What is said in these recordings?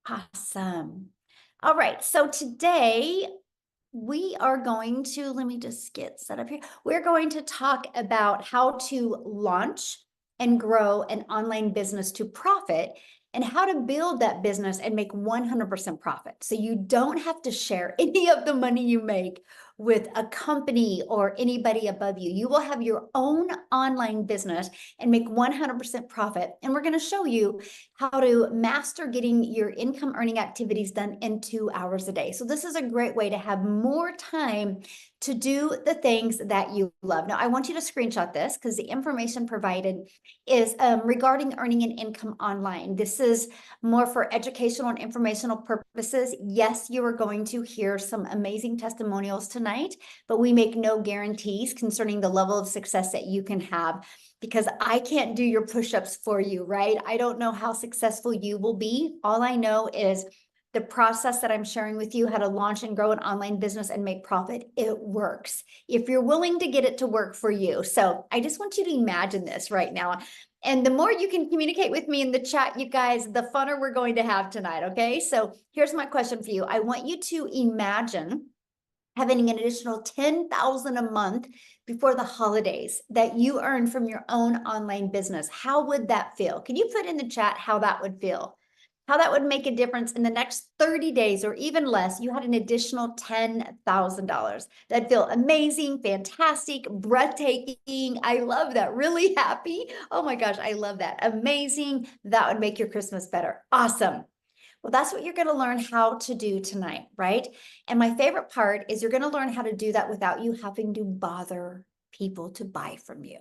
Awesome. All right. So today we are going to, let me just get set up here. We're going to talk about how to launch and grow an online business to profit and how to build that business and make 100% profit. So you don't have to share any of the money you make with a company or anybody above you. You will have your own online business and make 100% profit. And we're going to show you how to master getting your income earning activities done in 2 hours a day. So this is a great way to have more time to do the things that you love. Now, I want you to screenshot this because the information provided is regarding earning an income online. This is more for educational and informational purposes. Yes, you are going to hear some amazing testimonials tonight, but we make no guarantees concerning the level of success that you can have, because I can't do your push-ups for you, right? I don't know how successful you will be. All I know is the process that I'm sharing with you, how to launch and grow an online business and make profit. It works if you're willing to get it to work for you. So I just want you to imagine this right now. And the more you can communicate with me in the chat, you guys, the funner we're going to have tonight, okay? So here's my question for you. I want you to imagine having an additional $10,000 a month before the holidays that you earn from your own online business. How would that feel? Can you put in the chat how that would feel? How that would make a difference in the next 30 days or even less. You had an additional $10,000. That'd feel amazing, fantastic, breathtaking. I love that. Really happy. Oh my gosh, I love that. Amazing. That would make your Christmas better. Awesome. Well, that's what you're going to learn how to do tonight, right? And my favorite part is you're going to learn how to do that without you having to bother people to buy from you.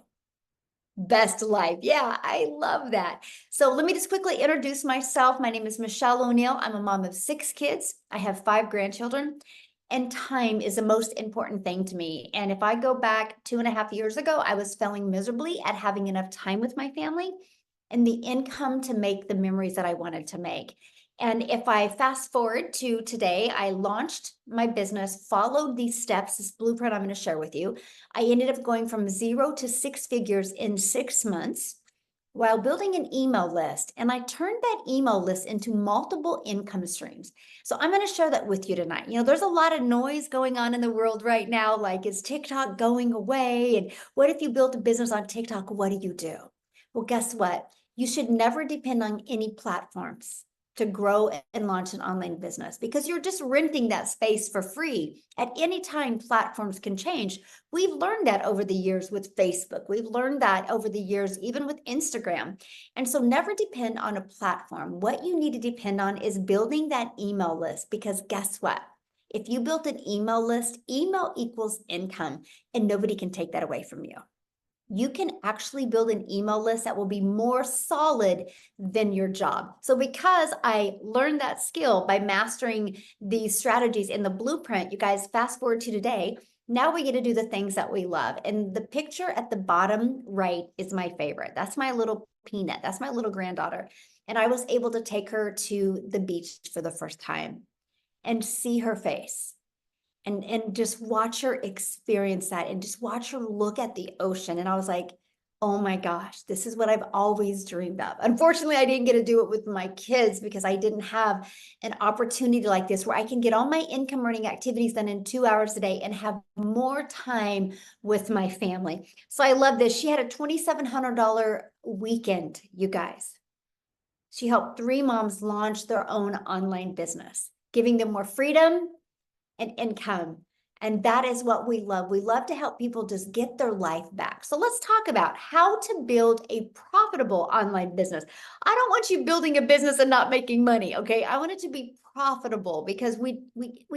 Best life. Yeah, I love that. So let me just quickly introduce myself. My name is Michelle O'Neill. I'm a mom of 6 kids. I have 5 grandchildren. And time is the most important thing to me. And if I go back 2.5 years ago, I was failing miserably at having enough time with my family and the income to make the memories that I wanted to make. And if I fast forward to today, I launched my business, followed these steps, this blueprint I'm going to share with you. I ended up going from 0 to 6 figures in 6 months while building an email list. And I turned that email list into multiple income streams. So I'm going to share that with you tonight. You know, there's a lot of noise going on in the world right now. Like, is TikTok going away? And what if you built a business on TikTok? What do you do? Well, guess what? You should never depend on any platforms to grow and launch an online business, because you're just renting that space for free. At any time, platforms can change. We've learned that over the years with Facebook. We've learned that over the years, even with Instagram. And so never depend on a platform. What you need to depend on is building that email list, because guess what? If you built an email list, email equals income, and nobody can take that away from you. You can actually build an email list that will be more solid than your job. So because I learned that skill by mastering these strategies in the blueprint, you guys, fast forward to today, now we get to do the things that we love. And the picture at the bottom right is my favorite. That's my little Peanut. That's my little granddaughter. And I was able to take her to the beach for the first time and see her face. And just watch her experience that and just watch her look at the ocean. And I was like, oh my gosh, this is what I've always dreamed of. Unfortunately, I didn't get to do it with my kids because I didn't have an opportunity like this where I can get all my income earning activities done in 2 hours a day and have more time with my family. So I love this. She had a $2,700 weekend, you guys. She helped 3 moms launch their own online business, giving them more freedom and income. And that is what we love. We love to help people just get their life back. So let's talk about how to build a profitable online business. I don't want you building a business and not making money, okay? I want it to be profitable, because we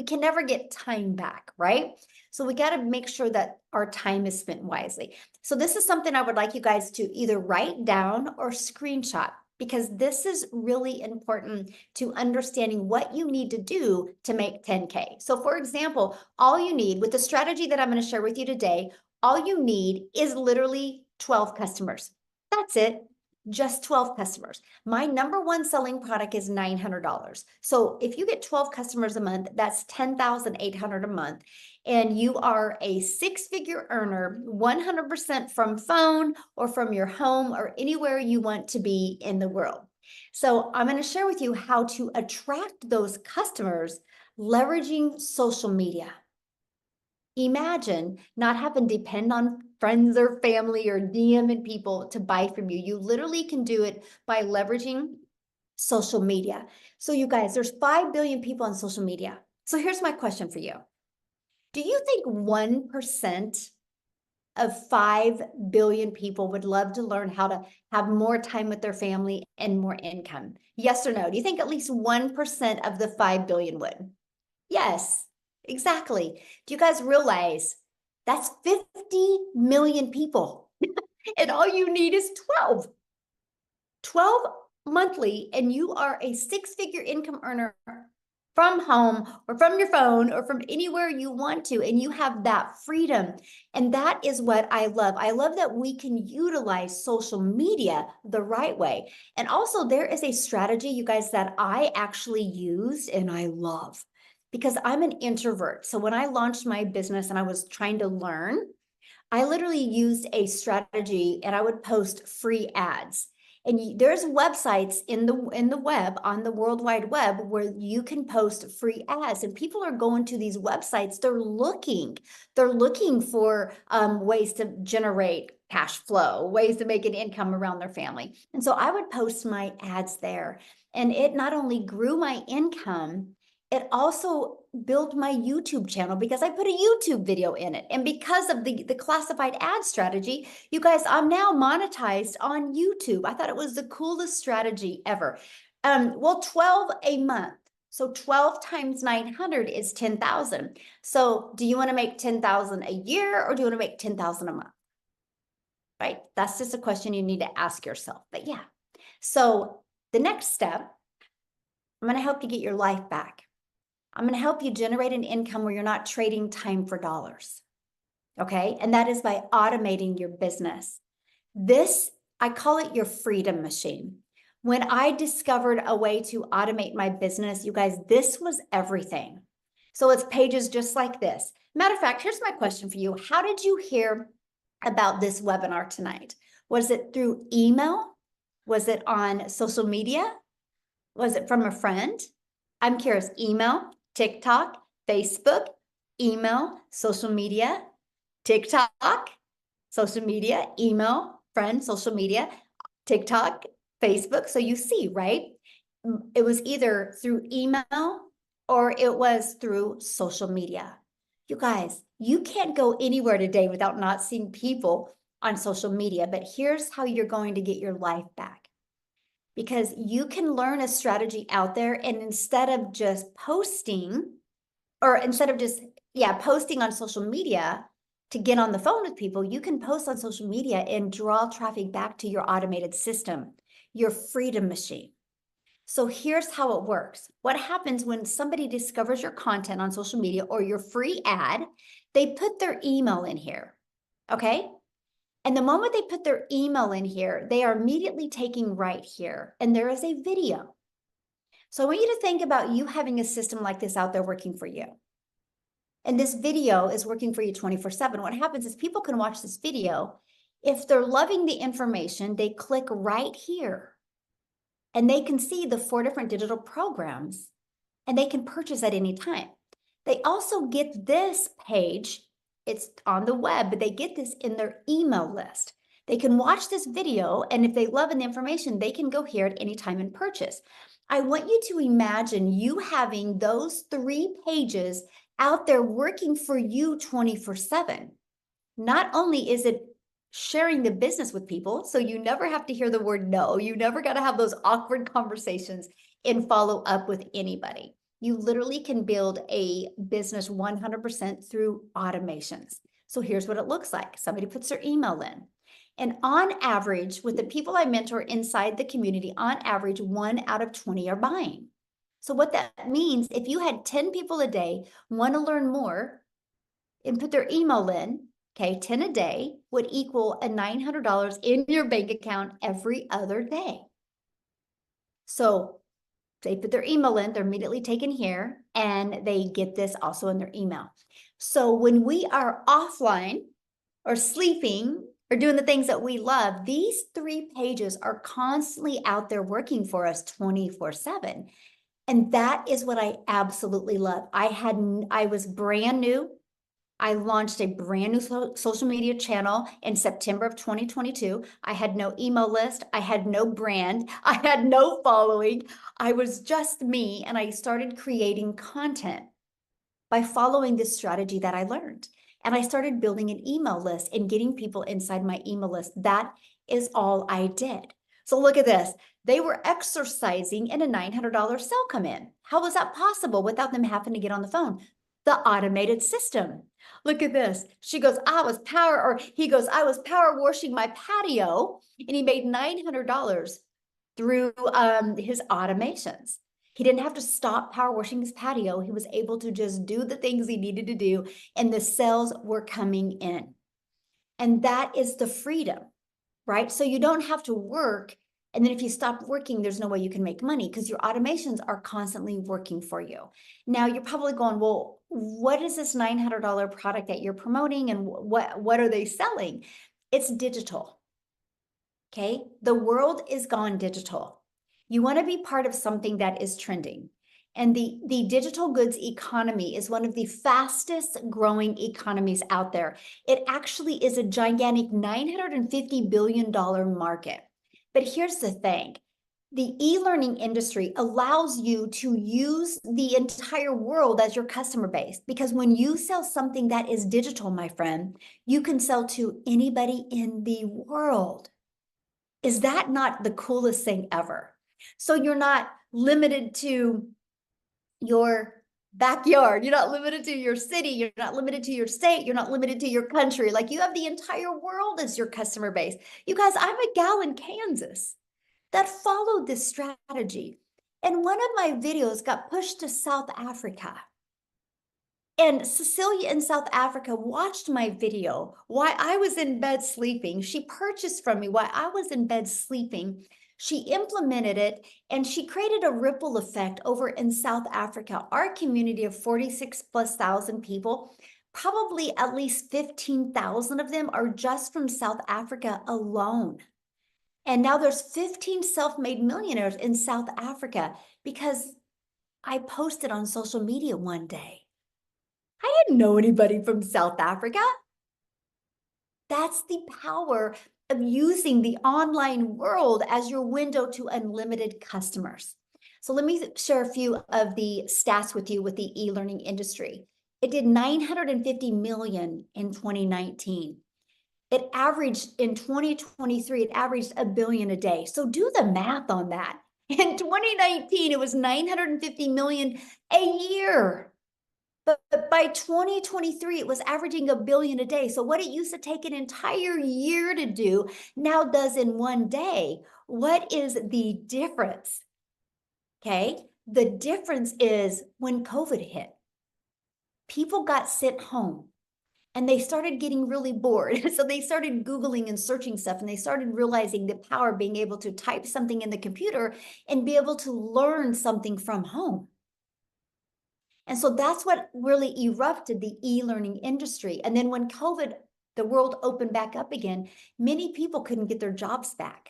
can never get time back, right? So we got to make sure that our time is spent wisely. So this is something I would like you guys to either write down or screenshot, because this is really important to understanding what you need to do to make 10K. So for example, all you need with the strategy that I'm going to share with you today, all you need is literally 12 customers. That's it. Just 12 customers. My number one selling product is $900. So if you get 12 customers a month, that's $10,800 a month. And you are a 6-figure earner, 100% from phone or from your home or anywhere you want to be in the world. So I'm going to share with you how to attract those customers leveraging social media. Imagine not having to depend on friends or family or DMing people to buy from you. You literally can do it by leveraging social media. So you guys, there's 5 billion people on social media. So here's my question for you. Do you think 1% of 5 billion people would love to learn how to have more time with their family and more income? Yes or no? Do you think at least 1% of the 5 billion would? Yes, exactly. Do you guys realize that's 50 million people? And all you need is 12 monthly, and you are a 6-figure income earner from home or from your phone or from anywhere you want to, and you have that freedom. And that is what I love. I love that we can utilize social media the right way. And also there is a strategy, you guys, that I actually used and I love because I'm an introvert. So when I launched my business and I was trying to learn, I literally used a strategy and I would post free ads. And there's websites in the web, on the World Wide Web, where you can post free ads, and people are going to these websites. They're looking for ways to generate cash flow, ways to make an income around their family. And so I would post my ads there, and it not only grew my income, it also built my YouTube channel because I put a YouTube video in it. And because of the classified ad strategy, you guys, I'm now monetized on YouTube. I thought it was the coolest strategy ever. Well, 12 a month. So 12 times 900 is 10,000. So do you want to make 10,000 a year or do you want to make 10,000 a month? Right? That's just a question you need to ask yourself. But yeah. So the next step, I'm going to help you get your life back. I'm going to help you generate an income where you're not trading time for dollars. Okay. And that is by automating your business. This, I call it your freedom machine. When I discovered a way to automate my business, you guys, this was everything. So it's pages just like this. Matter of fact, here's my question for you. How did you hear about this webinar tonight? Was it through email? Was it on social media? Was it from a friend? I'm curious. Email, TikTok, Facebook, email, social media, TikTok, social media, email, friend, social media, TikTok, Facebook. So you see, right? It was either through email or it was through social media. You guys, you can't go anywhere today without not seeing people on social media, but here's how you're going to get your life back. Because you can learn a strategy out there, and instead of just posting, or instead of just, posting on social media to get on the phone with people, you can post on social media and draw traffic back to your automated system, your freedom machine. So here's how it works. What happens when somebody discovers your content on social media or your free ad, they put their email in here, okay? And the moment they put their email in here, they are immediately taking right here, and there is a video. So I want you to think about you having a system like this out there working for you. And this video is working for you 24/7. What happens is people can watch this video. If they're loving the information, they click right here and they can see the 4 different digital programs and they can purchase at any time. They also get this page. It's on the web, but they get this in their email list. They can watch this video, and if they love the information, they can go here at any time and purchase. I want you to imagine you having those 3 pages out there working for you 24/7. Not only is it sharing the business with people, so you never have to hear the word no, you never got to have those awkward conversations and follow up with anybody. You literally can build a business 100% through automations. So here's what it looks like. Somebody puts their email in. And on average, with the people I mentor inside the community, on average, 1 out of 20 are buying. So what that means, if you had 10 people a day want to learn more and put their email in, okay, 10 a day would equal a $900 in your bank account every other day. So they put their email in, they're immediately taken here, and they get this also in their email. So when we are offline or sleeping or doing the things that we love, these 3 pages are constantly out there working for us 24/7. And that is what I absolutely love. I was brand new. I launched a brand new social media channel in September of 2022. I had no email list. I had no brand. I had no following. I was just me, and I started creating content by following this strategy that I learned. And I started building an email list and getting people inside my email list. That is all I did. So look at this. They were exercising and a $900 sale come in. How was that possible without them having to get on the phone? The automated system. Look at this. She goes, he goes, I was power washing my patio, and he made $900 through his automations. He didn't have to stop power washing his patio. He was able to just do the things he needed to do, and the sales were coming in. And that is the freedom, right? So you don't have to work. And then if you stop working, there's no way you can make money because your automations are constantly working for you. Now you're probably going, well, what is this $900 product that you're promoting, and what are they selling? It's digital. Okay. The world is gone digital. You want to be part of something that is trending. And the digital goods economy is one of the fastest growing economies out there. It actually is a gigantic $950 billion market. But here's the thing. The e-learning industry allows you to use the entire world as your customer base, because when you sell something that is digital, my friend, you can sell to anybody in the world. Is that not the coolest thing ever? So you're not limited to your backyard. You're not limited to your city. You're not limited to your state. You're not limited to your country. Like, you have the entire world as your customer base. You guys, I'm a gal in Kansas that followed this strategy. And one of my videos got pushed to South Africa. And Cecilia in South Africa watched my video while I was in bed sleeping. She purchased from me while I was in bed sleeping. She implemented it, and she created a ripple effect over in South Africa. Our community of 46,000+ people, probably at least 15,000 of them are just from South Africa alone. And now there's 15 self-made millionaires in South Africa because I posted on social media one day. I didn't know anybody from South Africa. That's the power of using the online world as your window to unlimited customers. So let me share a few of the stats with you with the e-learning industry. It did 950 million in 2019. It averaged in 2023, it averaged $1 billion a day. So do the math on that. In 2019, it was 950 million a year. But by 2023, it was averaging $1 billion a day. So what it used to take an entire year to do now does in one day. What is the difference? Okay. The difference is when COVID hit, people got sent home and they started getting really bored. So they started Googling and searching stuff, and they started realizing the power of being able to type something in the computer and be able to learn something from home. And so that's what really erupted the e-learning industry. And then when COVID, the world opened back up again, many people couldn't get their jobs back.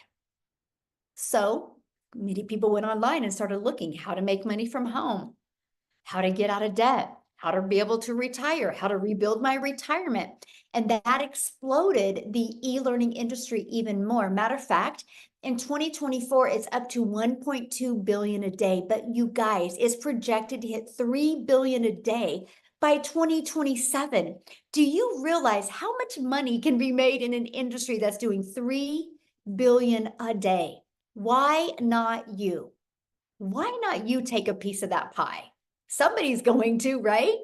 So many people went online and started looking how to make money from home, how to get out of debt, how to be able to retire, how to rebuild my retirement. And that exploded the e-learning industry even more. Matter of fact, in 2024, it's up to 1.2 billion a day. But you guys, it's projected to hit 3 billion a day by 2027. Do you realize how much money can be made in an industry that's doing 3 billion a day? Why not you? Why not you take a piece of that pie? Somebody's going to, right?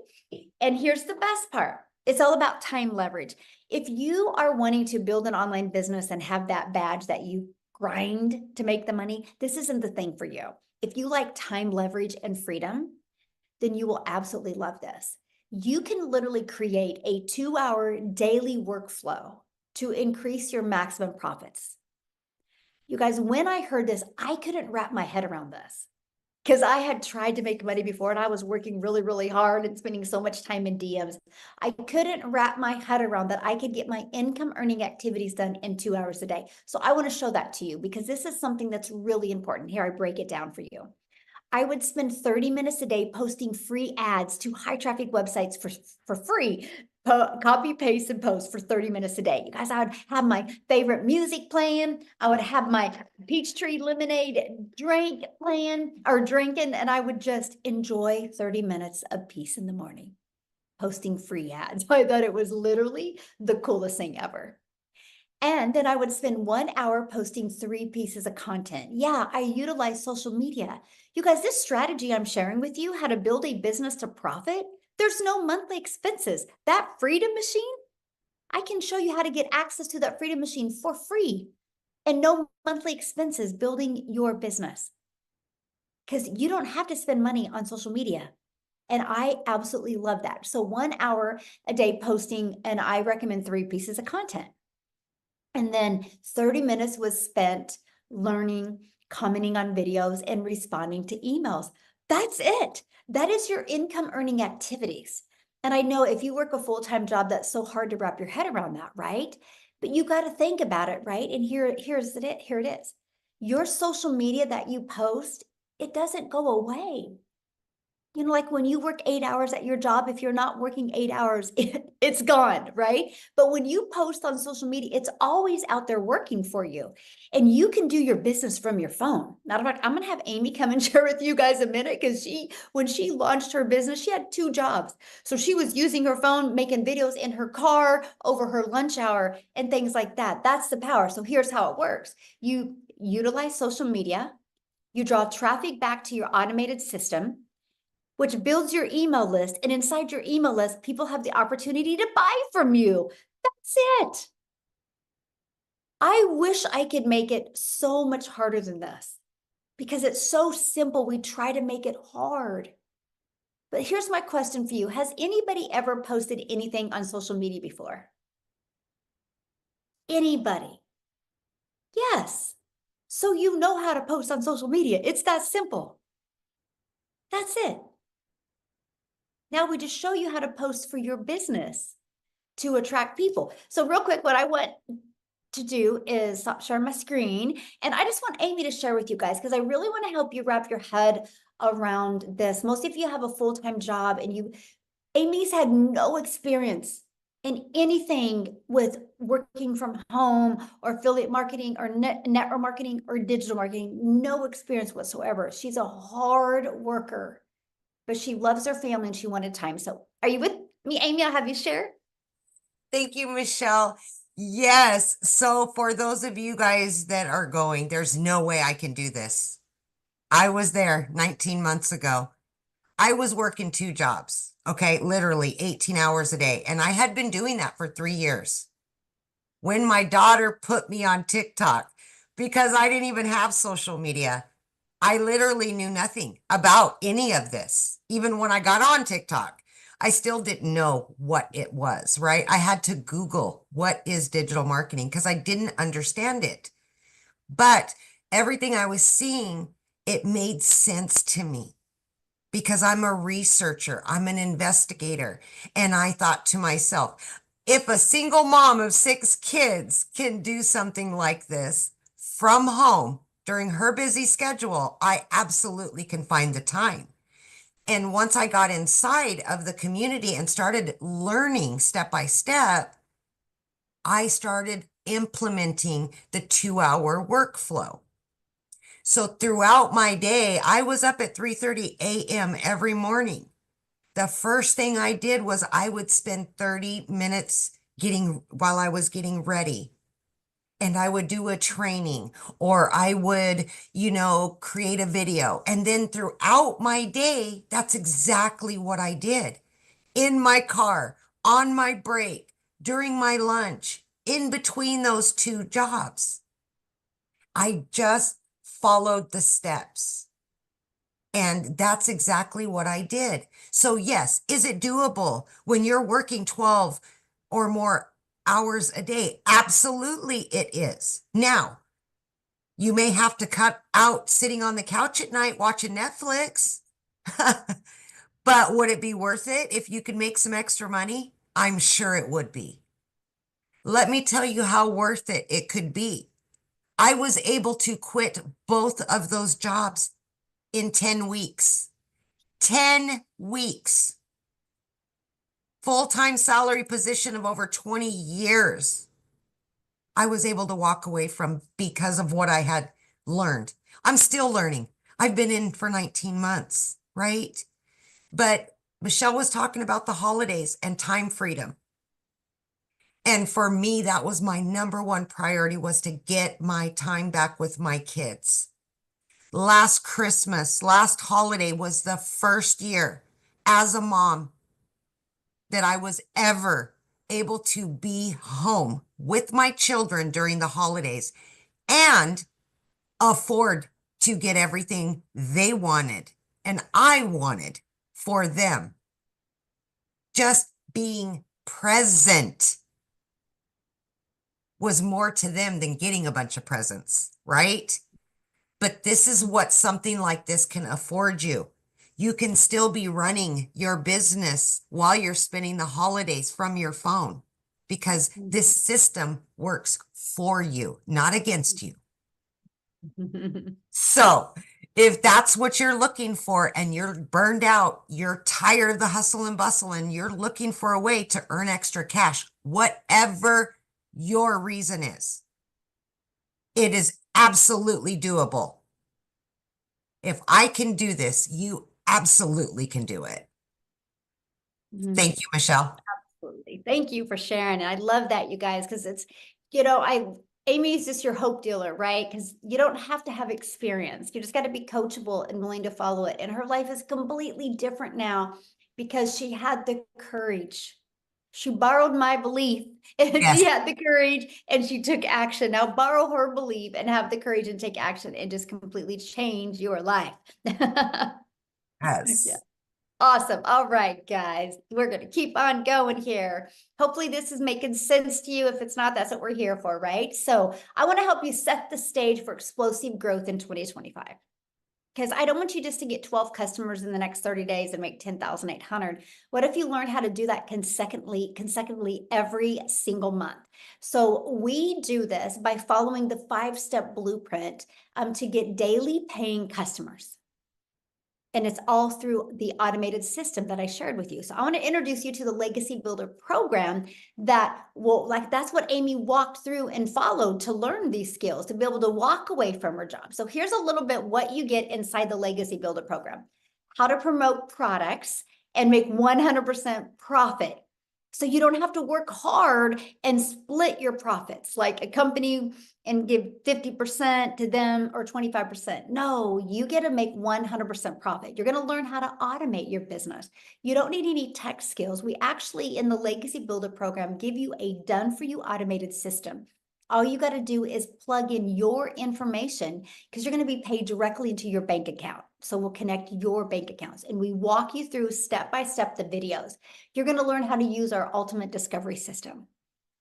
And here's the best part. It's all about time leverage. If you are wanting to build an online business and have that badge that you grind to make the money, this isn't the thing for you. If you like time leverage and freedom, then you will absolutely love this. You can literally create a 2-hour daily workflow to increase your maximum profits. You guys, when I heard this, I couldn't wrap my head around this. because I had tried to make money before and I was working really, really hard and spending so much time in DMs. I couldn't wrap my head around that I could get my income earning activities done in 2 hours a day. So I want to show that to you because this is something that's really important. Here, I break it down for you. I would spend 30 minutes a day posting free ads to high traffic websites for free. Copy, paste, and post for 30 minutes a day. You guys, I would have my favorite music playing. I would have my Peachtree lemonade drink playing or drinking, and I would just enjoy 30 minutes of peace in the morning, posting free ads. I thought it was literally the coolest thing ever. And then I would spend 1 hour posting 3 pieces of content. Yeah, I utilize social media. You guys, this strategy I'm sharing with you, how to build a business to profit, there's no monthly expenses. That Freedom Machine, I can show you how to get access to that Freedom Machine for free and no monthly expenses building your business. Because you don't have to spend money on social media. And I absolutely love that. So 1 hour a day posting, and I recommend 3 pieces of content. And then 30 minutes was spent learning, commenting on videos, and responding to emails. That's it. That is your income earning activities. And I know if you work a full-time job, that's so hard to wrap your head around that, right? But you got to think about it, right? And here it is. Your social media that you post, it doesn't go away. You know, like when you work 8 hours at your job, if you're not working 8 hours, it's gone, right? But when you post on social media, it's always out there working for you. And you can do your business from your phone. Matter of fact, I'm gonna have Amy come and share with you guys a minute because when she launched her business, she had 2 jobs. So she was using her phone, making videos in her car over her lunch hour and things like that. That's the power. So here's how it works. You utilize social media, you draw traffic back to your automated system, which builds your email list. And inside your email list, people have the opportunity to buy from you. That's it. I wish I could make it so much harder than this because it's so simple. We try to make it hard. But here's my question for you. Has anybody ever posted anything on social media before? Anybody? Yes. So you know how to post on social media. It's that simple. That's it. Now we just show you how to post for your business to attract people. So real quick, what I want to do is stop sharing my screen. And I just want Amy to share with you guys, because I really want to help you wrap your head around this. Most of you have a full-time job and Amy's had no experience in anything with working from home or affiliate marketing or network marketing or digital marketing, no experience whatsoever. She's a hard worker, but she loves her family and she wanted time. So are you with me, Amy? I'll have you share. Thank you, Michelle. Yes. So for those of you guys that are going, there's no way I can do this. I was there 19 months ago. I was working 2 jobs, okay, literally 18 hours a day. And I had been doing that for 3 years. When my daughter put me on TikTok, because I didn't even have social media, I literally knew nothing about any of this. Even when I got on TikTok, I still didn't know what it was, right? I had to Google what is digital marketing because I didn't understand it. But everything I was seeing, it made sense to me because I'm a researcher, I'm an investigator. And I thought to myself, if a single mom of 6 kids can do something like this from home during her busy schedule, I absolutely can find the time. And once I got inside of the community and started learning step by step, I started implementing the 2 hour workflow. So throughout my day, I was up at 3:30 a.m. every morning. The first thing I did was I would spend 30 minutes while I was getting ready. And I would do a training or I would, create a video. And then throughout my day, that's exactly what I did. In my car, on my break, during my lunch, in between those 2 jobs. I just followed the steps. And that's exactly what I did. So yes, is it doable when you're working 12 or more hours a day? Absolutely it is. Now, You may have to cut out sitting on the couch at night watching Netflix. But would it be worth it if you could make some extra money? I'm sure it would be. Let me tell you how worth it could be. I was able to quit both of those jobs in 10 weeks. 10 weeks. Full-time salary position of over 20 years. I was able to walk away from because of what I had learned. I'm still learning. I've been in for 19 months, right? But Michelle was talking about the holidays and time freedom. And for me, that was my number one priority, was to get my time back with my kids. Last Christmas, last holiday was the first year as a mom that I was ever able to be home with my children during the holidays and afford to get everything they wanted and I wanted for them. Just being present was more to them than getting a bunch of presents, right? But this is what something like this can afford you. You can still be running your business while you're spending the holidays from your phone, because this system works for you, not against you. So if that's what you're looking for and you're burned out, you're tired of the hustle and bustle, and you're looking for a way to earn extra cash, whatever your reason is, it is absolutely doable. If I can do this, you absolutely can do it. Thank you, Michelle. Absolutely. Thank you for sharing. And I love that, you guys, because it's, Amy's just your hope dealer, right? Because you don't have to have experience. You just got to be coachable and willing to follow it. And her life is completely different now because she had the courage. She borrowed my belief and Yes. she had the courage and she took action. Now borrow her belief and have the courage and take action and just completely change your life. Yeah. Yes. Awesome. All right, guys, we're going to keep on going here. Hopefully this is making sense to you. If it's not, that's what we're here for, right? So I want to help you set the stage for explosive growth in 2025. Because I don't want you just to get 12 customers in the next 30 days and make 10,800. What if you learn how to do that consecutively every single month? So we do this by following the 5-step blueprint to get daily paying customers. And it's all through the automated system that I shared with you. So I want to introduce you to the Legacy Builder program that will, that's what Amy walked through and followed to learn these skills, to be able to walk away from her job. So here's a little bit what you get inside the Legacy Builder program: how to promote products and make 100% profit. So you don't have to work hard and split your profits like a company and give 50% to them or 25%. No, you get to make 100% profit. You're going to learn how to automate your business. You don't need any tech skills. We actually, in the Legacy Builder program, give you a done for you automated system. All you got to do is plug in your information because you're going to be paid directly into your bank account. So we'll connect your bank accounts and we walk you through step by step the videos. You're going to learn how to use our ultimate discovery system.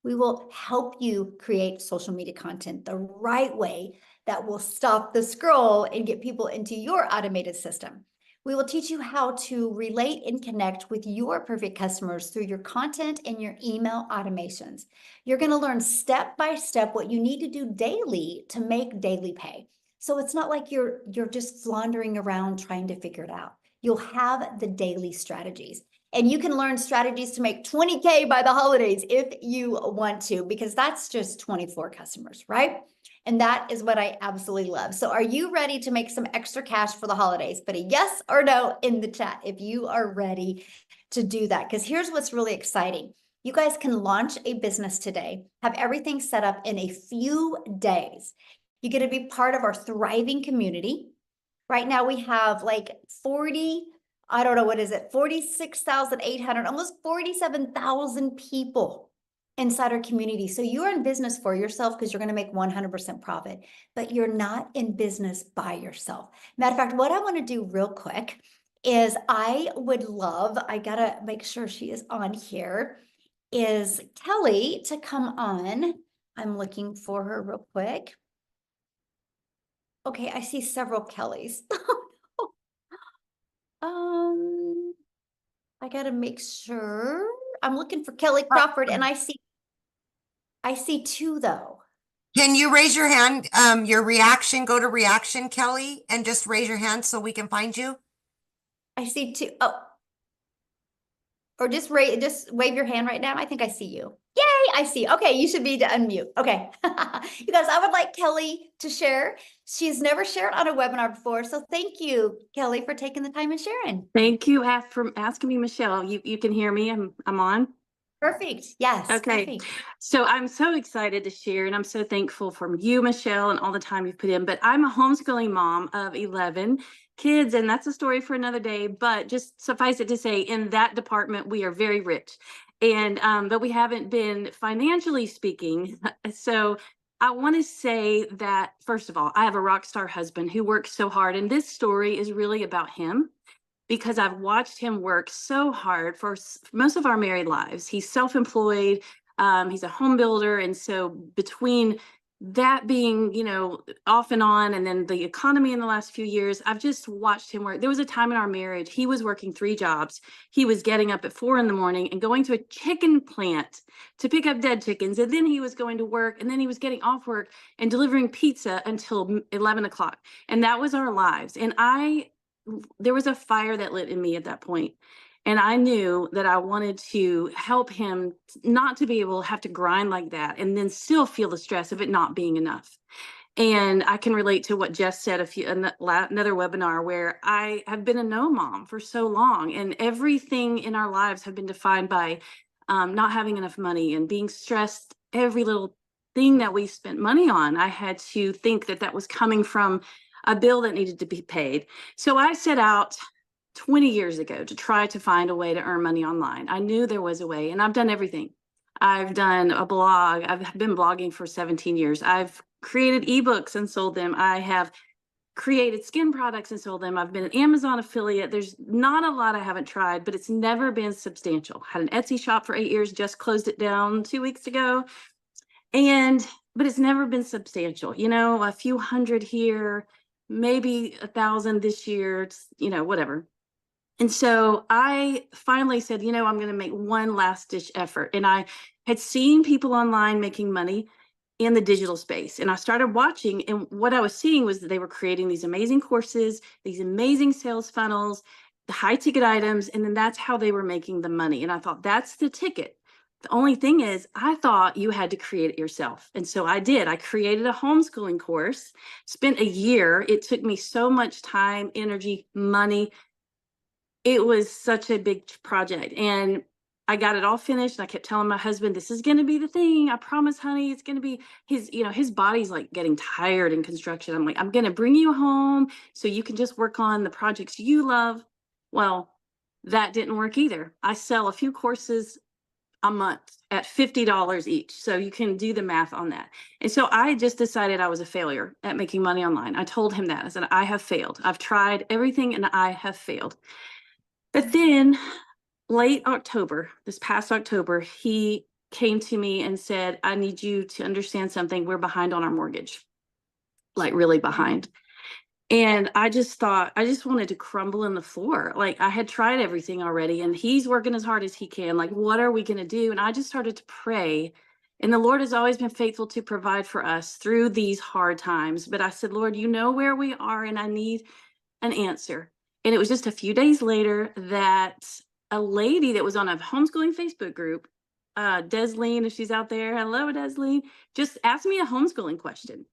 We will help you create social media content the right way that will stop the scroll and get people into your automated system. We will teach you how to relate and connect with your perfect customers through your content and your email automations. You're going to learn step by step what you need to do daily to make daily pay. So it's not like you're just floundering around trying to figure it out. You'll have the daily strategies. And you can learn strategies to make 20K by the holidays if you want to, because that's just 24 customers, right? And that is what I absolutely love. So are you ready to make some extra cash for the holidays? Put a yes or no in the chat if you are ready to do that. Because here's what's really exciting. You guys can launch a business today, have everything set up in a few days. You get to be part of our thriving community. Right now we have like 40, I don't know, what is it? 46,800, almost 47,000 people inside our community. So you're in business for yourself because you're going to make 100% profit, but you're not in business by yourself. Matter of fact, what I want to do real quick is I got to make sure she is on here, is Kelly to come on. I'm looking for her real quick. Okay, I see several Kellys. Um, I gotta make sure. I'm looking for Kelly Crawford and I see two though. Can you raise your hand? Your reaction, go to reaction, Kelly, and just raise your hand so we can find you. I see two. Oh, or just wave your hand right now. I think I see you. Yay, I see. Okay, you should be to unmute. Okay. You guys, I would like Kelly to share. She's never shared on a webinar before. So thank you, Kelly, for taking the time and sharing. Thank you for asking me, Michelle. You can hear me. I'm on. Perfect. Yes, Okay. perfect. So I'm so excited to share, and I'm so thankful for you, Michelle, and all the time you've put in. But I'm a homeschooling mom of 11 kids, and that's a story for another day. But just suffice it to say, in that department, we are very rich, and but we haven't been financially speaking. So I want to say that first of all, I have a rock star husband who works so hard, and this story is really about him because I've watched him work so hard for most of our married lives. He's self-employed, he's a home builder. And so between that being, off and on, and then the economy in the last few years, I've just watched him work. There was a time in our marriage, he was working 3 jobs. He was getting up at 4 a.m. and going to a chicken plant to pick up dead chickens. And then he was going to work, and then he was getting off work and delivering pizza until 11 o'clock. And that was our lives. And there was a fire that lit in me at that point. And I knew that I wanted to help him not to be able to have to grind like that and then still feel the stress of it not being enough. And I can relate to what Jess said another webinar where I have been a no mom for so long, and everything in our lives have been defined by not having enough money and being stressed. Every little thing that we spent money on, I had to think that that was coming from a bill that needed to be paid. So I set out 20 years ago to try to find a way to earn money online. I knew there was a way, and I've done everything. I've done a blog. I've been blogging for 17 years. I've created ebooks and sold them. I have created skin products and sold them. I've been an Amazon affiliate. There's not a lot I haven't tried, but it's never been substantial. Had an Etsy shop for 8 years, just closed it down 2 weeks ago. But it's never been substantial, a few hundred here, maybe 1,000 this year, whatever. And so I finally said, I'm going to make one last ditch effort. And I had seen people online making money in the digital space. And I started watching, and what I was seeing was that they were creating these amazing courses, these amazing sales funnels, the high ticket items, and then that's how they were making the money. And I thought, that's the ticket. The only thing is, I thought you had to create it yourself. And so I did. I created a homeschooling course, spent a year. It took me so much time, energy, money. It was such a big project. And I got it all finished. And I kept telling my husband, this is going to be the thing. I promise, honey, it's going to be his body's like getting tired in construction. I'm like, I'm going to bring you home so you can just work on the projects you love. Well, that didn't work either. I sell a few courses a month at $50 each. So you can do the math on that. And so I just decided I was a failure at making money online. I told him that. I said, I have failed. I've tried everything and I have failed. But then late October, this past October, he came to me and said, I need you to understand something. We're behind on our mortgage, like really behind. And I just thought, I just wanted to crumble in the floor. Like I had tried everything already and he's working as hard as he can. Like, what are we going to do? And I just started to pray. And the Lord has always been faithful to provide for us through these hard times. But I said, Lord, you know where we are and I need an answer. And it was just a few days later that a lady that was on a homeschooling Facebook group, Desleen, if she's out there, hello, Desleen, just asked me a homeschooling question.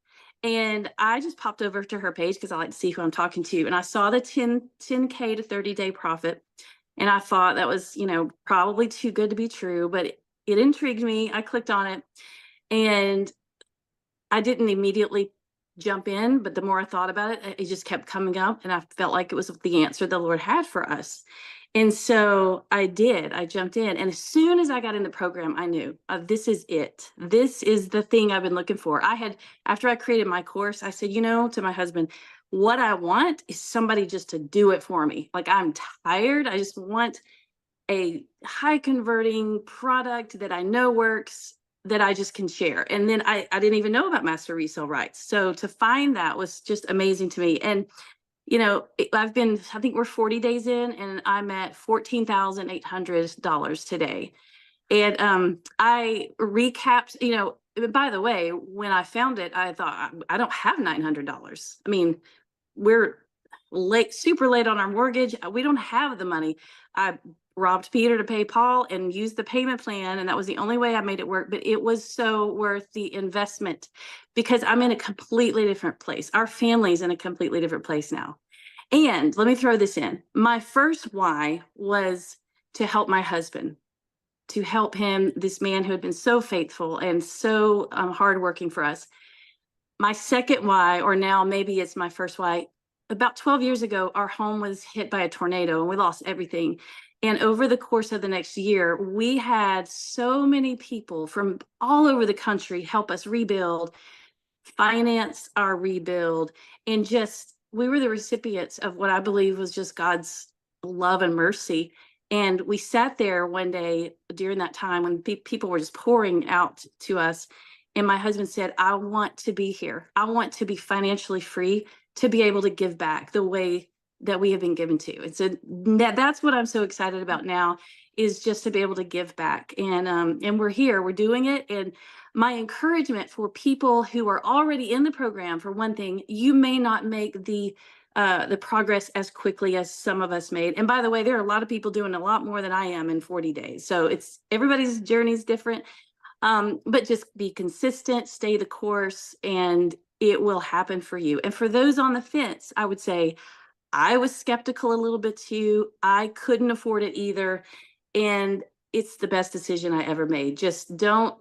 And I just popped over to her page because I like to see who I'm talking to. And I saw the 10K to 30-day profit. And I thought that was, probably too good to be true, but it intrigued me. I clicked on it and I didn't immediately jump in, but the more I thought about it, it just kept coming up. And I felt like it was the answer the Lord had for us. And so I did. I jumped in. And as soon as I got in the program, I knew this is it. This is the thing I've been looking for. After I created my course, I said, to my husband, what I want is somebody just to do it for me. Like I'm tired. I just want a high converting product that I know works. that I just can share. And then I didn't even know about master resale rights. So to find that was just amazing to me. And, you know, I think we're 40 days in, and I'm at $14,800 today. And I recapped, you know, by the way, when I found it, I thought, I don't have $900. I mean, we're late, super late on our mortgage. We don't have the money. I robbed Peter to pay Paul and used the payment plan, and that was the only way I made it work. But it was so worth the investment because I'm in a completely different place. Our family's in a completely different place now. And let me throw this in. My first why was to help my husband, to help him, this man who had been so faithful and so hardworking for us. My second why, or now maybe it's my first why, about 12 years ago, our home was hit by a tornado and we lost everything. And over the course of the next year, we had so many people from all over the country help us rebuild, finance our rebuild, and just, we were the recipients of what I believe was just God's love and mercy. And we sat there one day during that time when people were just pouring out to us. And my husband said, I want to be here. I want to be financially free to be able to give back the way that we have been given to. And so that's what I'm so excited about now, is just to be able to give back. And we're here, we're doing it. And my encouragement for people who are already in the program, for one thing, you may not make the progress as quickly as some of us made. And by the way, there are a lot of people doing a lot more than I am in 40 days. So it's, everybody's journey is different. But just be consistent, stay the course, and it will happen for you. And for those on the fence, I would say I was skeptical a little bit too. I couldn't afford it either. And it's the best decision I ever made. Just don't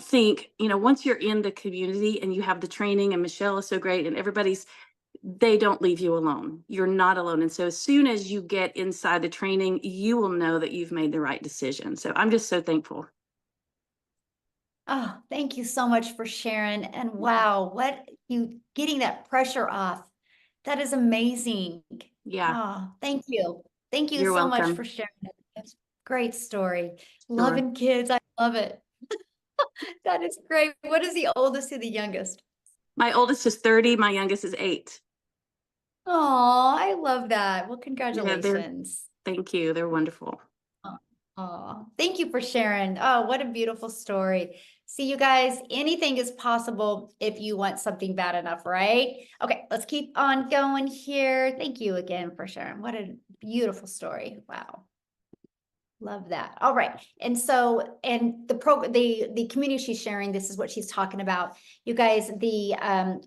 think, you know, once you're in the community and you have the training, and Michelle is so great, and they don't leave you alone. You're not alone. And so as soon as you get inside the training, you will know that you've made the right decision. So I'm just so thankful. Oh, thank you so much for sharing. And wow, what you getting that pressure off. That is amazing. Yeah, Oh, thank you. Thank you you're so much welcome. for sharing it. That's a great story. Sure. Loving kids. I love it. That is great. What is the oldest to the youngest? My oldest is 30. My youngest is 8. Oh, I love that. Well, Yeah, congratulations. thank you. They're wonderful. Oh, thank you for sharing. Oh, what a beautiful story. See, you guys, anything is possible if you want something bad enough, right? Okay, let's keep on going here. Thank you again for sharing. What a beautiful story. Wow. Love that. All right. And so, and the community she's sharing, this is what she's talking about. You guys, the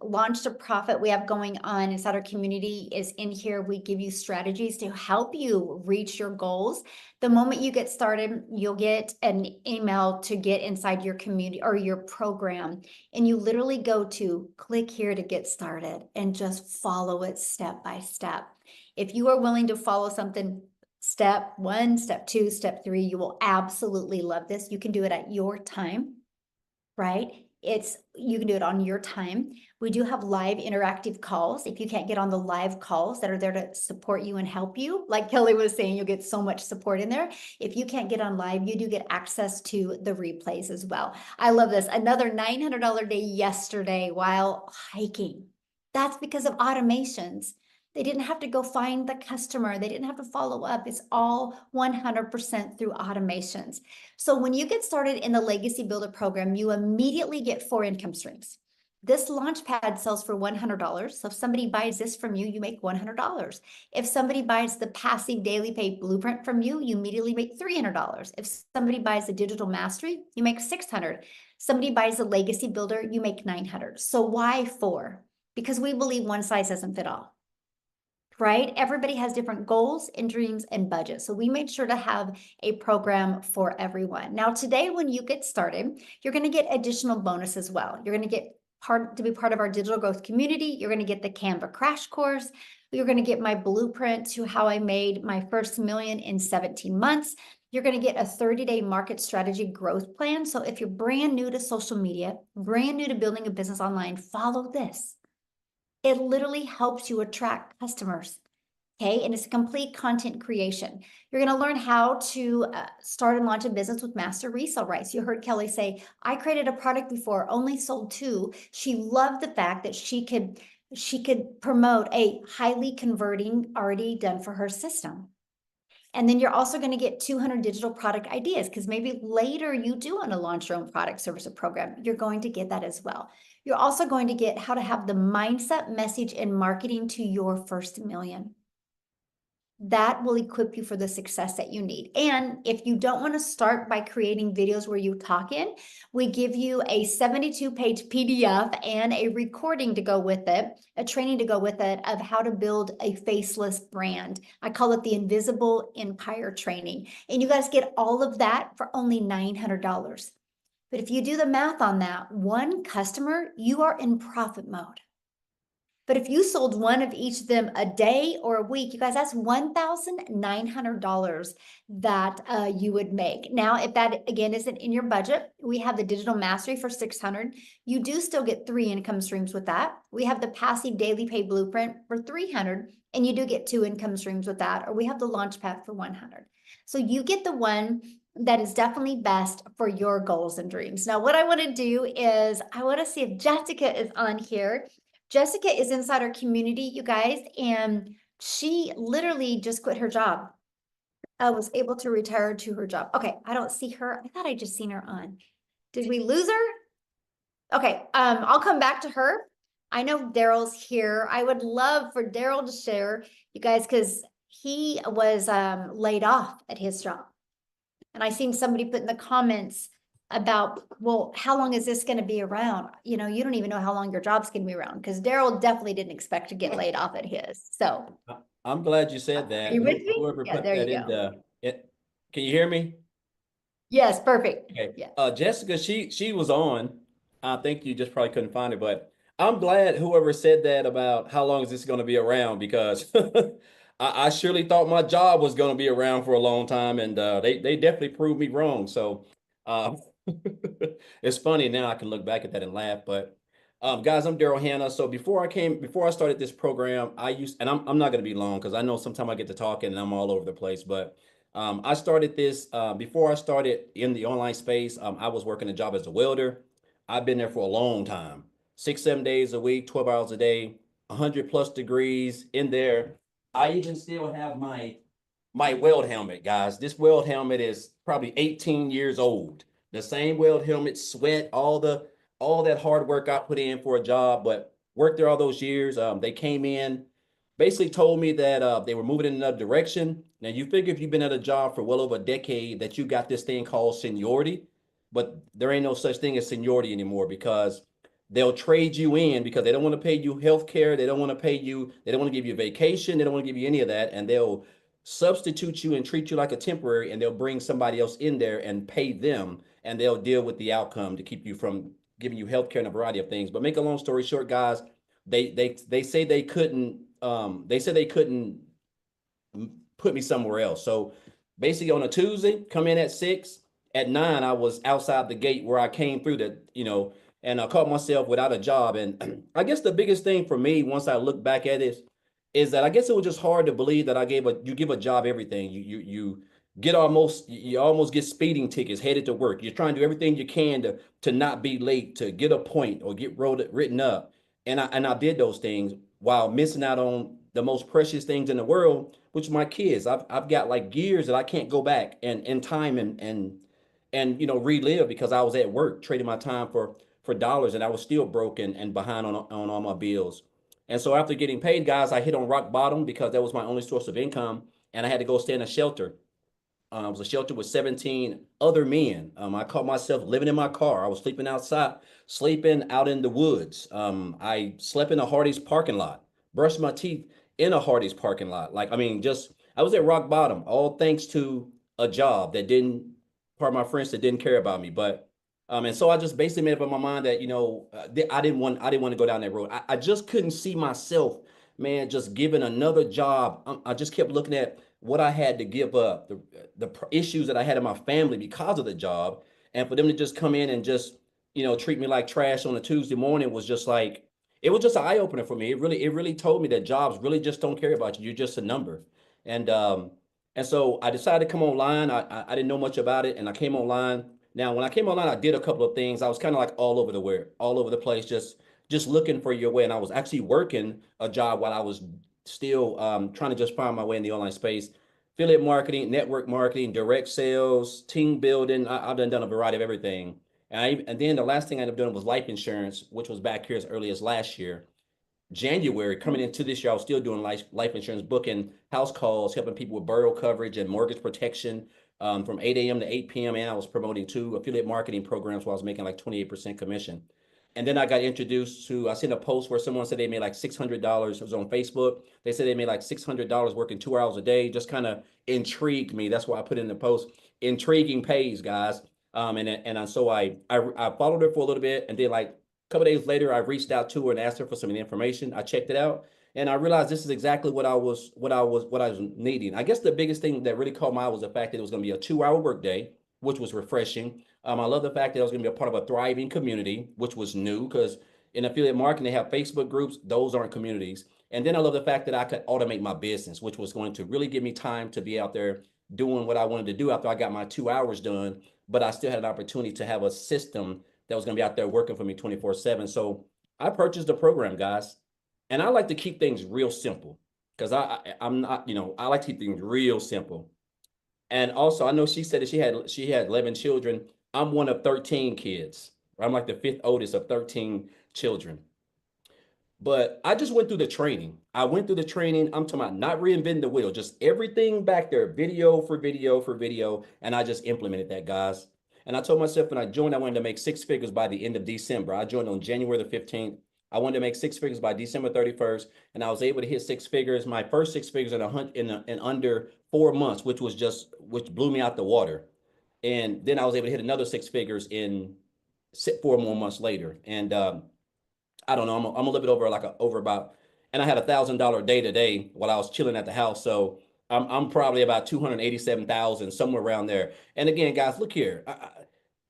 Launch to Profit we have going on inside our community is in here. We give you strategies to help you reach your goals. The moment you get started, you'll get an email to get inside your community or your program. And you literally go to click here to get started and just follow it step by step. If you are willing to follow something, step 1, step 2, step 3, you will absolutely love this. You can do it at your time, right? You can do it on your time. We do have live interactive calls. If you can't get on the live calls that are there to support you and help you, like Kelly was saying, you'll get so much support in there. If you can't get on live, you do get access to the replays as well. I love this. Another $900 day yesterday while hiking. That's because of automations. They didn't have to go find the customer. They didn't have to follow up. It's all 100% through automations. So when you get started in the Legacy Builder program, you immediately get 4 income streams. This Launchpad sells for $100. So if somebody buys this from you, you make $100. If somebody buys the Passive Daily Pay Blueprint from you, you immediately make $300. If somebody buys the Digital Mastery, you make $600. Somebody buys the Legacy Builder, you make $900. So why 4? Because we believe one size doesn't fit all. Right? Everybody has different goals and dreams and budgets. So we made sure to have a program for everyone. Now, today, when you get started, you're going to get additional bonus as well. You're going to get to be part of our digital growth community. You're going to get the Canva crash course. You're going to get my blueprint to how I made my first million in 17 months. You're going to get a 30-day market strategy growth plan. So if you're brand new to social media, brand new to building a business online, follow this. It literally helps you attract customers Okay, and it's a complete content creation. You're going to learn how to start and launch a business with master resale rights. You heard Kelly say, I created a product before, only sold 2. She loved the fact that she could promote a highly converting already done for her system. And then you're also going to get 200 digital product ideas, because maybe later you do want to launch your own product, service, or program. You're going to get that as well. You're also going to get how to have the mindset, message, and marketing to your first million. That will equip you for the success that you need. And if you don't want to start by creating videos where you talk in, we give you a 72-page PDF and a recording to go with it, a training to go with it of how to build a faceless brand. I call it the Invisible Empire training. And you guys get all of that for only $900. But if you do the math on that, one customer, you are in profit mode. But if you sold one of each of them a day or a week, you guys, that's $1,900 that you would make. Now, if that, again, isn't in your budget, we have the digital mastery for $600. You do still get 3 income streams with that. We have the passive daily pay blueprint for $300, and you do get 2 income streams with that. Or we have the launch pad for $100. So you get the one that is definitely best for your goals and dreams. Now, what I want to do is I want to see if Jessica is on here. Jessica is inside our community, you guys, and she literally just quit her job. I was able to retire to her job. Okay, I don't see her. I thought I just seen her on. Did we lose her? Okay, I'll come back to her. I know Daryl's here. I would love for Daryl to share, you guys, because he was laid off at his job. And I seen somebody put in the comments about, well, how long is this going to be around? You know, you don't even know how long your job's going to be around, because Daryl definitely didn't expect to get laid off at his. So I'm glad you said that. are you with me? Whoever Yeah, put there that you in go. can you hear me? Yes, perfect. Okay. Yeah. Jessica, she was on. I think you just probably couldn't find it, but I'm glad whoever said that about how long is this going to be around, because I surely thought my job was going to be around for a long time, and they definitely proved me wrong. So uh, it's funny now I can look back at that and laugh. But guys, I'm Daryl Hannah. So before I started this program, and I'm not going to be long because I know sometimes I get to talking and I'm all over the place, but I started this before I started in the online space. I was working a job as a welder. I've been there for a long time, 6, 7 days a week, 12 hours a day, 100+ degrees in there. I even still have my weld helmet, guys. This weld helmet is probably 18 years old. The same weld helmet, sweat, all that hard work I put in for a job, but worked there all those years. They came in, basically told me that they were moving in another direction. Now you figure if you've been at a job for well over a decade that you got this thing called seniority, but there ain't no such thing as seniority anymore, because they'll trade you in because they don't want to pay you health care. They don't want to give you vacation. They don't want to give you any of that. And they'll substitute you and treat you like a temporary, and they'll bring somebody else in there and pay them, and they'll deal with the outcome to keep you from giving you health care and a variety of things. But make a long story short, guys, they say they couldn't put me somewhere else. So basically on a Tuesday, come in at 6, at 9, I was outside the gate where I came through and I caught myself without a job. And I guess the biggest thing for me, once I look back at it, is that I guess it was just hard to believe that you give a job everything. You almost get speeding tickets headed to work. You're trying to do everything you can to not be late, to get a point or get written up. And I did those things while missing out on the most precious things in the world, which are my kids. I've got like years that I can't go back and in time and relive, because I was at work trading my time for dollars, and I was still broken and behind on all my bills. And so after getting paid, guys, I hit on rock bottom because that was my only source of income, and I had to go stay in a shelter. It was a shelter with 17 other men. I caught myself living in my car. I was sleeping outside, sleeping out in the woods. I slept in a Hardee's parking lot, brushed my teeth in a Hardee's parking lot. I was at rock bottom, all thanks to a job part of my friends that didn't care about me. But and so I just basically made up in my mind that I didn't want to go down that road. I just couldn't see myself, man, just giving another job. I just kept looking at what I had to give up, the issues that I had in my family because of the job, and for them to just come in and just treat me like trash on a Tuesday morning was just like, it was just an eye opener for me. It really told me that jobs really just don't care about you. You're just a number. And so I decided to come online. I didn't know much about it, and I came online. Now, when I came online, I did a couple of things. I was kind of like all over the place, just looking for your way. And I was actually working a job while I was still trying to just find my way in the online space. Affiliate marketing, network marketing, direct sales, team building. I've done a variety of everything. And then the last thing I ended up doing was life insurance, which was back here as early as last year. January, coming into this year, I was still doing life insurance, booking house calls, helping people with burial coverage and mortgage protection from 8 a.m. to 8 p.m. And I was promoting 2 affiliate marketing programs where I was making like 28% commission. And then I got introduced to, I seen a post where someone said they made like $600. It was on Facebook. They said they made like $600 working 2 hours a day. Just kind of intrigued me. That's why I put in the post, intriguing pays, guys. So I followed her for a little bit, and then like a couple days later, I reached out to her and asked her for some information. I checked it out, and I realized this is exactly what I was needing. I guess the biggest thing that really caught my eye was the fact that it was going to be a 2-hour workday, which was refreshing. I love the fact that I was going to be a part of a thriving community, which was new because in affiliate marketing, they have Facebook groups. Those aren't communities. And then I love the fact that I could automate my business, which was going to really give me time to be out there doing what I wanted to do after I got my 2 hours done. But I still had an opportunity to have a system that was going to be out there working for me 24/7. So I purchased the program, guys. And I like to keep things real simple because I'm not, I like to keep things real simple. And also, I know she said that she had 11 children. I'm one of 13 kids. I'm like the fifth oldest of 13 children. But I just went through the training. I went through the training. I'm talking about not reinventing the wheel, just everything back there, video for video for video. And I just implemented that, guys. And I told myself when I joined, I wanted to make 6 figures by the end of December. I joined on January the 15th. I wanted to make 6 figures by December 31st. And I was able to hit 6 figures, my first 6 figures in under 4 months, which blew me out the water. And then I was able to hit another 6 figures in 4 more months later. And I don't know. I'm a little bit over about, and I had $1,000 day to day while I was chilling at the house. So I'm probably about 287,000 somewhere around there. And again, guys, look here.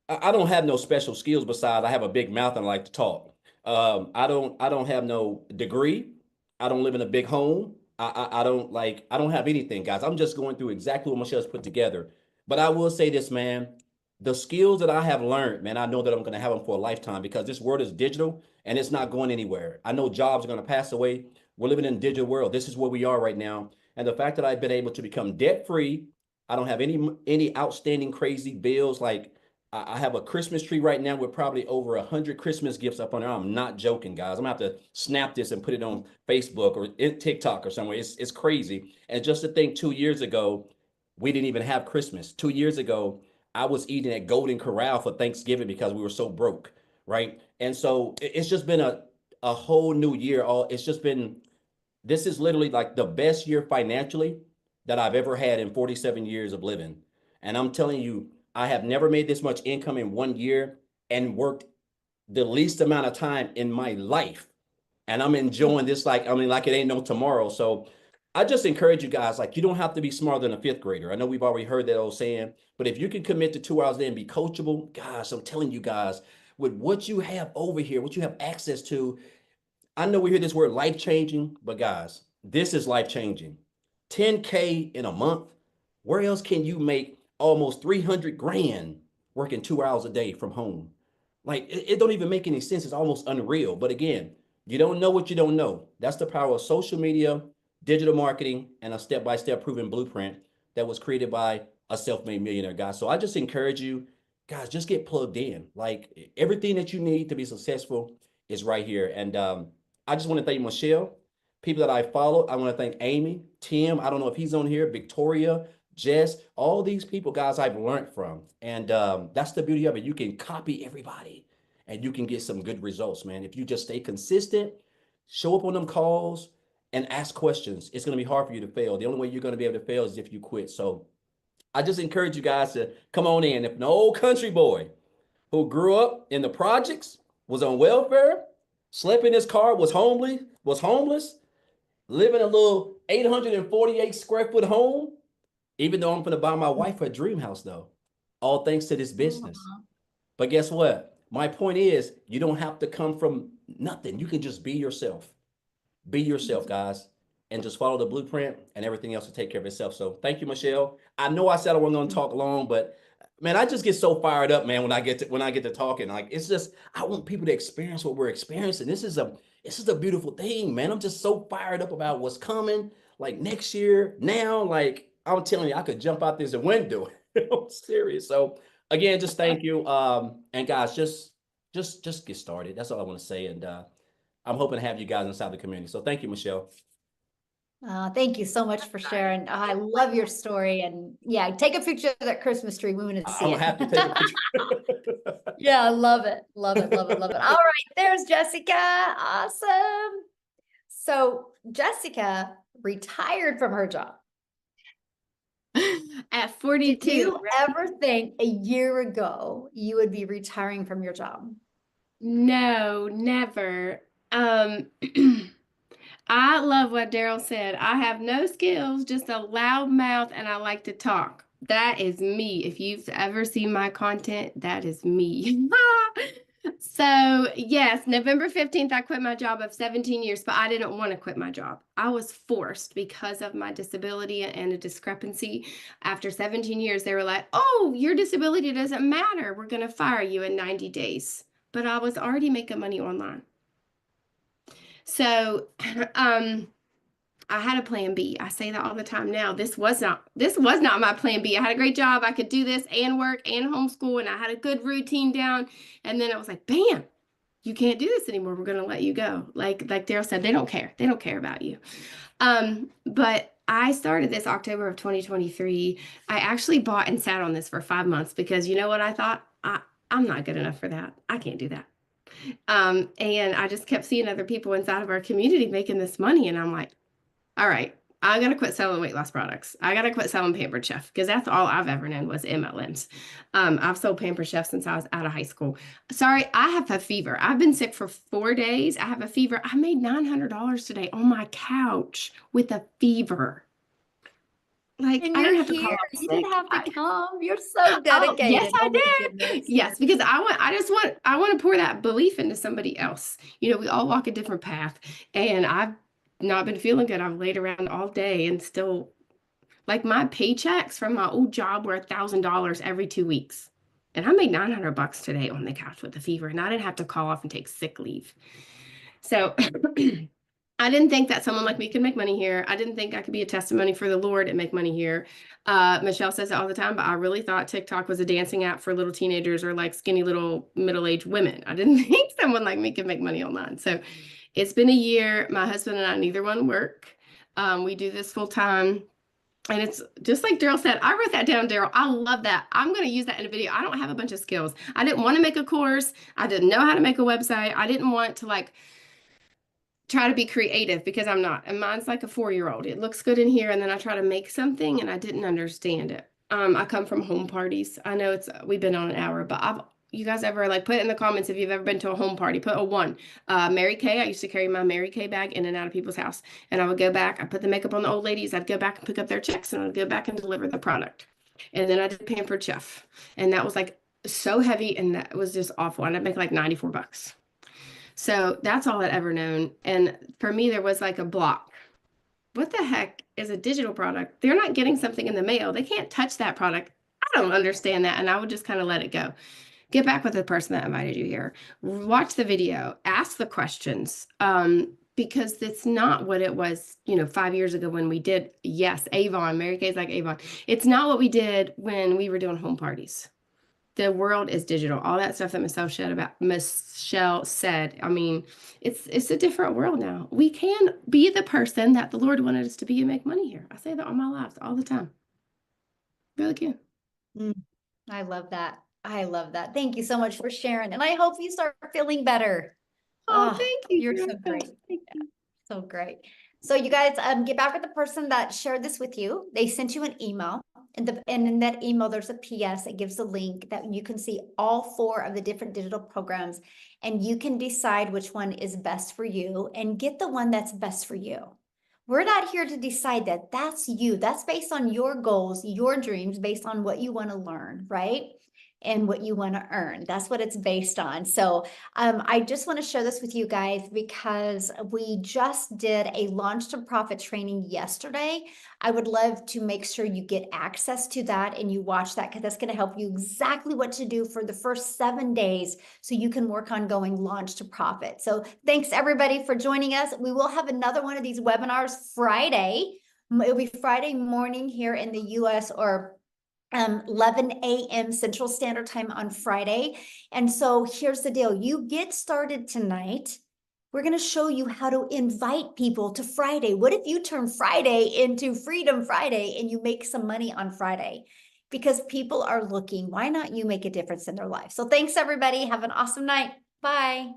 I don't have no special skills besides I have a big mouth and I like to talk. I don't have no degree. I don't live in a big home. I don't have anything, guys. I'm just going through exactly what Michelle's put together. But I will say this, man, the skills that I have learned, man, I know that I'm going to have them for a lifetime because this world is digital and it's not going anywhere. I know jobs are going to pass away. We're living in a digital world. This is where we are right now. And the fact that I've been able to become debt free, I don't have any outstanding crazy bills. Like I have a Christmas tree right now with probably over 100 Christmas gifts up on there. I'm not joking, guys. I'm gonna have to snap this and put it on Facebook or TikTok or somewhere. It's crazy. And just to think 2 years ago, we didn't even have Christmas. 2 years ago, I was eating at Golden Corral for Thanksgiving because we were so broke, right? And so it's just been a whole new year. This is literally like the best year financially that I've ever had in 47 years of living. And I'm telling you, I have never made this much income in 1 year and worked the least amount of time in my life. And I'm enjoying this like it ain't no tomorrow. So I just encourage you guys, like you don't have to be smarter than a fifth grader. I know we've already heard that old saying, but if you can commit to 2 hours a day and be coachable, gosh, I'm telling you guys, with what you have over here, what you have access to, I know we hear this word life changing, but guys, this is life changing. 10K in a month. Where else can you make almost 300 grand working 2 hours a day from home? Like it don't even make any sense. It's almost unreal. But again, you don't know what you don't know. That's the power of social media, digital marketing, and a step-by-step proven blueprint that was created by a self-made millionaire, guys. So I just encourage you, guys, just get plugged in. Like everything that you need to be successful is right here. And I just want to thank Michelle, people that I follow. I want to thank Amy, Tim. I don't know if he's on here, Victoria, Jess, all these people, guys, I've learned from. And that's the beauty of it. You can copy everybody and you can get some good results, man. If you just stay consistent, show up on them calls, and ask questions. It's going to be hard for you to fail. The only way you're going to be able to fail is if you quit. So I just encourage you guys to come on in. If an old country boy who grew up in the projects, was on welfare, slept in his car, was homeless, living in a little 848 square foot home, even though I'm going to buy my wife her dream house though, all thanks to this business. But guess what? My point is, you don't have to come from nothing. You can just be yourself. Be yourself, guys, and just follow the blueprint, and everything else will take care of itself. So thank you, Michelle. I know I said I wasn't going to talk long, but man, I just get so fired up, man, when I get to talking. Like, it's just, I want people to experience what we're experiencing. This is a beautiful thing, man. I'm just so fired up about what's coming, like next year. Now, like, I'm telling you, I could jump out this window. I'm serious. So again, just thank you. And guys, just get started. That's all I want to say. And I'm hoping to have you guys inside the community. So thank you, Michelle. Thank you so much for sharing. I love your story. And yeah, take a picture of that Christmas tree. We want to see I'm it. happy to take a picture. Yeah, I love it. Love it. Love it. Love it. All right. There's Jessica. Awesome. So Jessica retired from her job. At Did 42. you ever think a year ago you would be retiring from your job? No, never. I love what Daryl said. I have no skills, just a loud mouth, and I like to talk. That is me. If you've ever seen my content, that is me. So, yes, November 15th, I quit my job of 17 years, but I didn't want to quit my job. I was forced because of my disability and a discrepancy. After 17 years, they were like, oh, your disability doesn't matter. We're going to fire you in 90 days. But I was already making money online. So, I had a plan B. I say that all the time now. This was not my plan B. I had a great job. I could do this and work and homeschool, and I had a good routine down. And then it was like, bam, you can't do this anymore. We're gonna let you go. Like Daryl said, they don't care. They don't care about you. But I started this October of 2023. I actually bought and sat on this for 5 months because you know what I thought? I'm not good enough for that. I can't do that. And I just kept seeing other people inside of our community making this money, and I'm like, all right, I gotta quit selling weight loss products. I gotta quit selling Pampered Chef because that's all I've ever known was MLMs. I've sold Pampered Chef since I was out of high school. Sorry, I have a fever. I've been sick for 4 days. I have a fever. I made $900 today on my couch with a fever. Like, And I you're didn't have to call here. off You sick. didn't have to come. You're so dedicated. Oh, yes, I Oh my did. goodness. Yes, because I want to pour that belief into somebody else. You know, we all walk a different path, and I've not been feeling good. I've laid around all day and still, like, my paychecks from my old job were $1,000 every 2 weeks. And I made $900 today on the couch with a fever, and I didn't have to call off and take sick leave. So I didn't think that someone like me could make money here. I didn't think I could be a testimony for the Lord and make money here. Michelle says it all the time, but I really thought TikTok was a dancing app for little teenagers or like skinny little middle-aged women. I didn't think someone like me could make money online. So it's been a year. My husband and I, neither one work. We do this full time. And it's just like Daryl said, I wrote that down, Daryl. I love that. I'm going to use that in a video. I don't have a bunch of skills. I didn't want to make a course. I didn't know how to make a website. I didn't want to like try to be creative because I'm not. And mine's like a 4-year-old. It looks good in here. And then I try to make something and I didn't understand it. I come from home parties. I know we've been on an hour, but you guys ever like put in the comments if you've ever been to a home party, put a 1. Mary Kay, I used to carry my Mary Kay bag in and out of people's house. And I would go back, I put the makeup on the old ladies. I'd go back and pick up their checks and I'd go back and deliver the product. And then I did Pampered Chef. And that was like so heavy and that was just awful. And I'd make like $94. So that's all I'd ever known. And for me, there was like a block. What the heck is a digital product? They're not getting something in the mail. They can't touch that product. I don't understand that. And I would just kind of let it go. Get back with the person that invited you here. Watch the video. Ask the questions. Because it's not what it was, 5 years ago when we did, yes, Avon. Mary Kay's like Avon. It's not what we did when we were doing home parties. The world is digital. All that stuff that Michelle said. I mean, it's a different world now. We can be the person that the Lord wanted us to be and make money here. I say that all my life, all the time. Really can. I love that. I love that. Thank you so much for sharing. And I hope you start feeling better. Oh, thank you. You're so great. Thank you. So great. So you guys get back with the person that shared this with you. They sent you an email. And in that email, there's a PS. It gives a link that you can see all 4 of the different digital programs. And you can decide which one is best for you and get the one that's best for you. We're not here to decide that. That's you. That's based on your goals, your dreams, based on what you want to learn, right? and what you want to earn. That's what it's based on. So I just want to share this with you guys because we just did a launch to profit training yesterday. I would love to make sure you get access to that and you watch that, because that's going to help you exactly what to do for the first 7 days so you can work on going launch to profit. So thanks everybody for joining us. We will have another one of these webinars Friday. It'll be Friday morning here in the US, or 11 a.m. Central Standard Time on Friday. And so here's the deal. You get started tonight. We're going to show you how to invite people to Friday. What if you turn Friday into Freedom Friday and you make some money on Friday? Because people are looking. Why not you make a difference in their life? So thanks, everybody. Have an awesome night. Bye.